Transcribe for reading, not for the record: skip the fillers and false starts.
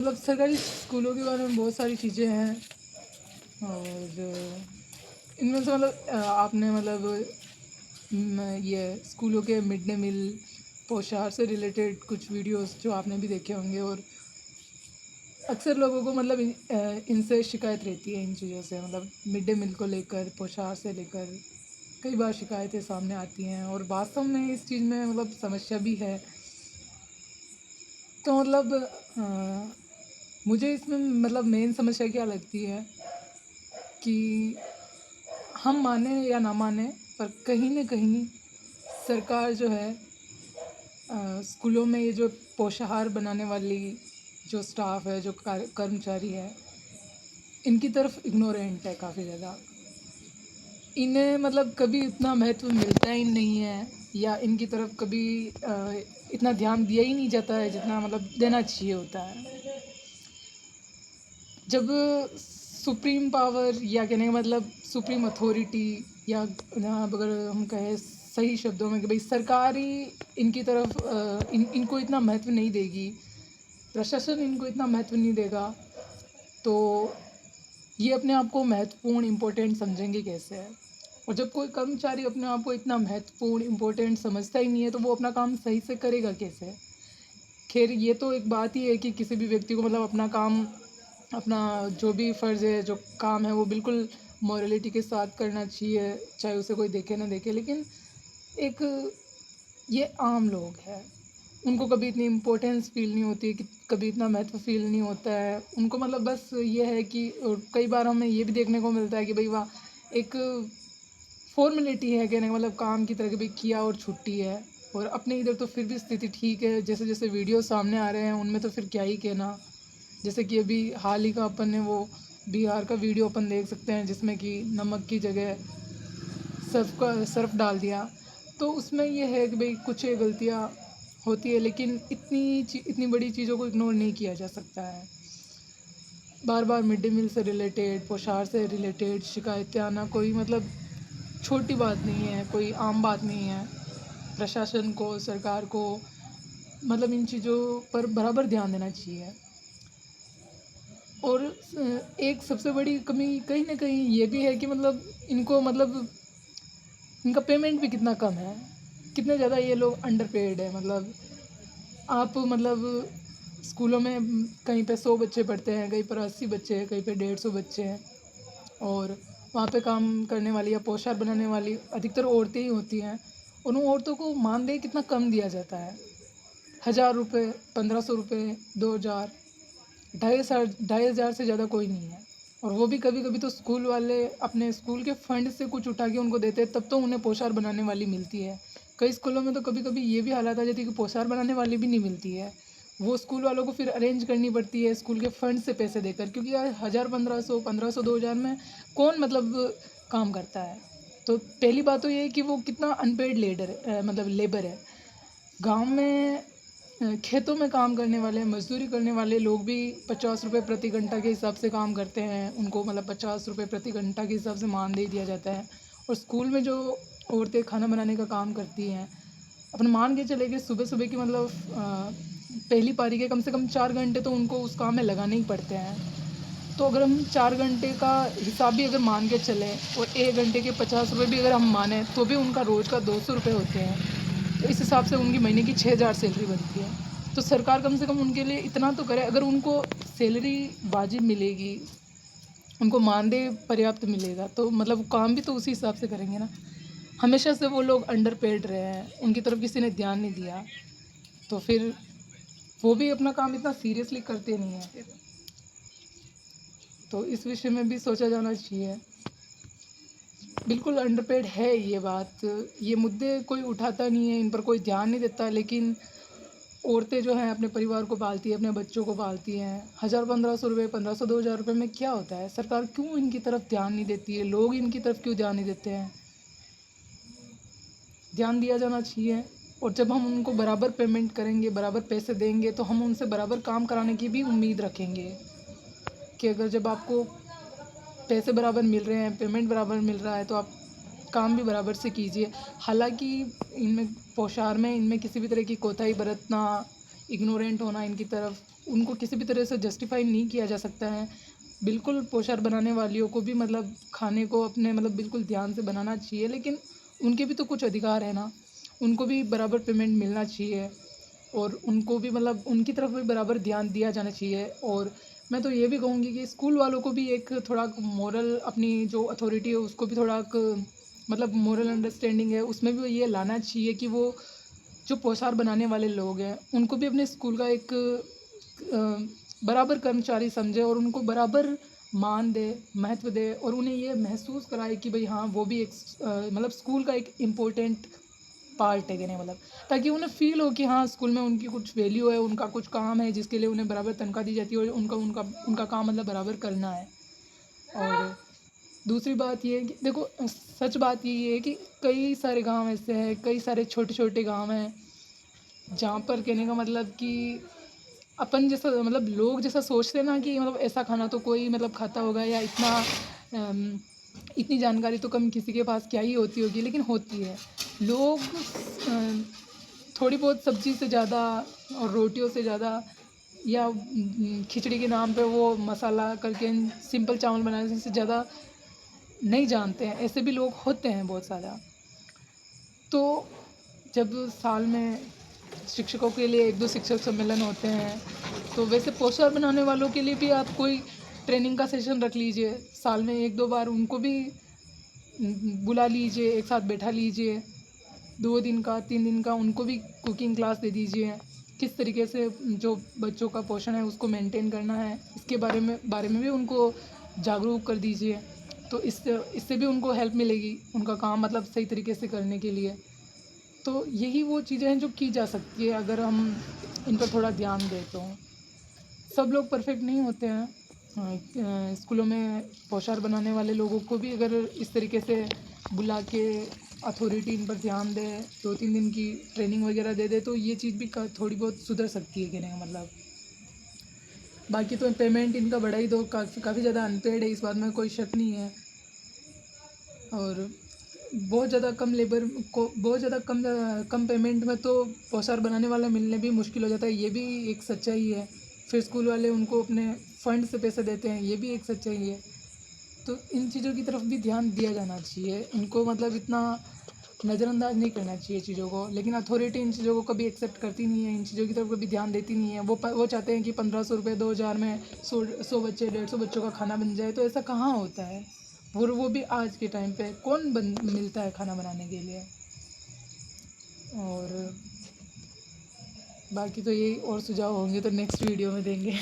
मतलब सरकारी स्कूलों के बारे में बहुत सारी चीज़ें हैं। और इनमें से मतलब आपने मतलब ये स्कूलों के मिड डे मील पोशार से रिलेटेड कुछ वीडियोस जो आपने भी देखे होंगे। और अक्सर लोगों को मतलब इनसे शिकायत रहती है, इन चीज़ों से मतलब मिड डे मील को लेकर, पोशार से लेकर कई बार शिकायतें सामने आती हैं। और वास्तव में इस चीज़ में मतलब समस्या भी है। तो मतलब मुझे इसमें मतलब मेन समस्या क्या लगती है कि हम माने या ना माने, पर कहीं न कहीं सरकार जो है स्कूलों में ये जो पोषाहार बनाने वाली जो स्टाफ है, जो कर्मचारी है, इनकी तरफ इग्नोरेंट है काफ़ी ज़्यादा। इन्हें मतलब कभी इतना महत्व मिलता ही नहीं है, या इनकी तरफ कभी इतना ध्यान दिया ही नहीं जाता है जितना मतलब देना चाहिए होता है। जब सुप्रीम पावर या कहने का मतलब सुप्रीम अथॉरिटी, या अगर हम कहें सही शब्दों में कि भाई सरकार ही इनकी तरफ इनको इतना महत्व नहीं देगी, प्रशासन इनको इतना महत्व नहीं देगा, तो ये अपने आप को महत्वपूर्ण इम्पोर्टेंट समझेंगे कैसे है। और जब कोई कर्मचारी अपने आप को इतना महत्वपूर्ण इम्पोर्टेंट समझता ही नहीं है, तो वो अपना काम सही से करेगा कैसे। खैर, ये तो एक बात ही है कि किसी भी व्यक्ति को मतलब अपना काम, अपना जो भी फ़र्ज़ है, जो काम है, वो बिल्कुल मॉरलिटी के साथ करना चाहिए, चाहे उसे कोई देखे ना देखे। लेकिन एक ये आम लोग हैं, उनको कभी इतनी इम्पोर्टेंस फ़ील नहीं होती, कि कभी इतना महत्व फ़ील नहीं होता है उनको। मतलब बस ये है कि और कई बार हमें ये भी देखने को मिलता है कि भाई वाह, एक फ़ॉर्मेलिटी है, कहने का मतलब काम की तरह कि भाई किया और छुट्टी है। और अपने इधर तो फिर भी स्थिति ठीक है, जैसे-जैसे वीडियो सामने आ रहे हैं उनमें तो फिर क्या ही कहना। जैसे कि अभी हाल ही का अपन ने वो बिहार का वीडियो अपन देख सकते हैं, जिसमें कि नमक की जगह सर्फ़ डाल दिया। तो उसमें ये है कि भाई कुछ गलतियाँ होती है, लेकिन इतनी बड़ी चीज़ों को इग्नोर नहीं किया जा सकता है। बार-बार मिड डे मील से रिलेटेड, पोशार से रिलेटेड शिकायतें आना कोई मतलब छोटी बात नहीं है, कोई आम बात नहीं है। प्रशासन को, सरकार को मतलब इन चीज़ों पर बराबर ध्यान देना चाहिए। और एक सबसे बड़ी कमी कहीं न कहीं ये भी है कि मतलब इनको मतलब इनका पेमेंट भी कितना कम है। कितने ज़्यादा ये लोग अंडरपेड है। मतलब आप मतलब स्कूलों में कहीं पे 100 बच्चे पढ़ते हैं, कहीं पर 80 बच्चे हैं, कहीं पे 150 बच्चे हैं। और वहाँ पे काम करने वाली या पोशाक बनाने वाली अधिकतर औरतें ही होती हैं। उन औरतों को मानदेय कितना कम दिया जाता है। 1000 रुपये, 1500 रुपये, 2000, 2500 से ज़्यादा कोई नहीं है। और वो भी कभी-कभी तो स्कूल वाले अपने स्कूल के फंड से कुछ उठा के उनको देते हैं, तब तो उन्हें पोशाक बनाने वाली मिलती है। कई स्कूलों में तो कभी-कभी ये भी हालत आ जाती है कि पोशाक बनाने वाली भी नहीं मिलती है। वो स्कूल वालों को फिर अरेंज करनी पड़ती है स्कूल के फंड से पैसे देकर, क्योंकि यार 1000, 1500, 1500, 2000 में कौन मतलब काम करता है। तो पहली बात तो ये है कि वो कितना अनपेड मतलब लेबर है। गाँव में खेतों में काम करने वाले, मज़दूरी करने वाले लोग भी 50 रुपये प्रति घंटा के हिसाब से काम करते हैं। उनको मतलब 50 रुपये प्रति घंटा के हिसाब से मानदेय दिया जाता है। और स्कूल में जो औरतें खाना बनाने का काम करती हैं, अपन मान के चले कि सुबह-सुबह की मतलब पहली पारी के कम से कम 4 घंटे तो उनको उस काम में लगाने ही पड़ते हैं। तो अगर हम 4 घंटे का हिसाब भी अगर मान के चलें, और 1 घंटे के 50 रुपये भी अगर हम मानें, तो भी उनका रोज़ का 200 रुपये होते हैं। तो इस हिसाब से उनकी महीने की 6000 सैलरी बनती है। तो सरकार कम से कम उनके लिए इतना तो करे। अगर उनको सैलरी वाजिब मिलेगी, उनको मानदेय पर्याप्त मिलेगा, तो मतलब वो काम भी तो उसी हिसाब से करेंगे ना। हमेशा से वो लोग अंडरपेड रहे हैं, उनकी तरफ किसी ने ध्यान नहीं दिया, तो फिर वो भी अपना काम इतना सीरियसली करते नहीं हैं फिर। तो इस विषय में भी सोचा जाना चाहिए। बिल्कुल अंडरपेड है ये बात। ये मुद्दे कोई उठाता नहीं है, इन पर कोई ध्यान नहीं देता। लेकिन औरतें जो हैं अपने परिवार को पालती हैं, अपने बच्चों को पालती हैं। 1000, 1500 रुपये, 1500, 2000 रुपये में क्या होता है। सरकार क्यों इनकी तरफ ध्यान नहीं देती है, लोग इनकी तरफ क्यों ध्यान नहीं देते हैं। ध्यान दिया जाना चाहिए। और जब हम उनको बराबर पेमेंट करेंगे, बराबर पैसे देंगे, तो हम उनसे बराबर काम कराने की भी उम्मीद रखेंगे कि अगर जब आपको पैसे बराबर मिल रहे हैं, पेमेंट बराबर मिल रहा है, तो आप काम भी बराबर से कीजिए। हालाँकि इनमें पोशार में इनमें किसी भी तरह की कोताही बरतना, इग्नोरेंट होना इनकी तरफ उनको किसी भी तरह से जस्टिफाई नहीं किया जा सकता है। बिल्कुल पोशार बनाने वालियों को भी मतलब खाने को अपने मतलब बिल्कुल ध्यान से बनाना चाहिए, लेकिन उनके भी तो कुछ अधिकार है ना, उनको भी बराबर पेमेंट मिलना चाहिए और उनको भी मतलब उनकी तरफ भी बराबर ध्यान दिया जाना चाहिए। और मैं तो ये भी कहूँगी कि स्कूल वालों को भी एक थोड़ा मोरल, अपनी जो अथॉरिटी है उसको भी थोड़ा मतलब मोरल अंडरस्टैंडिंग है उसमें भी ये लाना चाहिए कि वो जो पोशार बनाने वाले लोग हैं उनको भी अपने स्कूल का एक बराबर कर्मचारी समझे और उनको बराबर मान दे, महत्व दे और उन्हें ये महसूस कराए कि भाई हाँ वो भी एक मतलब स्कूल का एक इम्पोर्टेंट पार्ट है कहने का मतलब, ताकि उन्हें फ़ील हो कि हाँ स्कूल में उनकी कुछ वैल्यू है, उनका कुछ काम है जिसके लिए उन्हें बराबर तनख्वाह दी जाती है और उनका उनका उनका काम मतलब बराबर करना है। और दूसरी बात ये है कि देखो सच बात ये है कि कई सारे गांव ऐसे हैं, कई सारे छोटे छोटे गांव हैं जहाँ पर कहने का मतलब कि अपन जैसा मतलब लोग जैसा सोचते हैं ना कि मतलब ऐसा खाना तो कोई मतलब खाता होगा या इतना इतनी जानकारी तो कम किसी के पास क्या ही होती होगी, लेकिन होती है। लोग थोड़ी बहुत सब्ज़ी से ज़्यादा और रोटियों से ज़्यादा या खिचड़ी के नाम पे वो मसाला करके सिंपल चावल बनाने से ज़्यादा नहीं जानते हैं, ऐसे भी लोग होते हैं बहुत ज़्यादा। तो जब साल में शिक्षकों के लिए 1-2 शिक्षक सम्मेलन होते हैं, तो वैसे पोस्टर बनाने वालों के लिए भी आप कोई ट्रेनिंग का सेशन रख लीजिए। साल में 1-2 बार उनको भी बुला लीजिए, एक साथ बैठा लीजिए। 2 दिन का, 3 दिन का उनको भी कुकिंग क्लास दे दीजिए। किस तरीके से जो बच्चों का पोषण है उसको मेंटेन करना है, इसके बारे में भी उनको जागरूक कर दीजिए। तो इससे इससे भी उनको हेल्प मिलेगी, उनका काम मतलब सही तरीके से करने के लिए। तो यही वो चीज़ें हैं जो की जा सकती है अगर हम इन पर थोड़ा ध्यान दें तो। सब लोग परफेक्ट नहीं होते हैं। स्कूलों में पोशार बनाने वाले लोगों को भी अगर इस तरीके से बुला के अथॉरिटी इन पर ध्यान दे, 2-3 दिन की ट्रेनिंग वगैरह दे दे तो ये चीज़ भी थोड़ी बहुत सुधर सकती है कहने का मतलब। बाकी तो पेमेंट इनका बढ़ा ही दो, काफ़ी ज़्यादा अनपेड है, इस बात में कोई शक नहीं है। और बहुत ज़्यादा कम लेबर को बहुत ज़्यादा कम पेमेंट में तो पोशार बनाने वाला मिलने भी मुश्किल हो जाता है, ये भी एक सच्चाई है। फिर स्कूल वाले उनको अपने फ़ंड से पैसे देते हैं, ये भी एक सच्चाई है। तो इन चीज़ों की तरफ भी ध्यान दिया जाना चाहिए, इनको मतलब इतना नज़रअंदाज नहीं करना चाहिए चीज़ों को। लेकिन अथॉरिटी इन चीज़ों को कभी एक्सेप्ट करती नहीं है, इन चीज़ों की तरफ कभी ध्यान देती नहीं है। वो चाहते हैं कि 1500 रुपये 2000 में 100 बच्चे 150 बच्चों का खाना बन जाए, तो ऐसा कहाँ होता है। वो भी आज के टाइम पे कौन मिलता है खाना बनाने के लिए। और बाकी तो यही और सुझाव होंगे तो नेक्स्ट वीडियो में देंगे।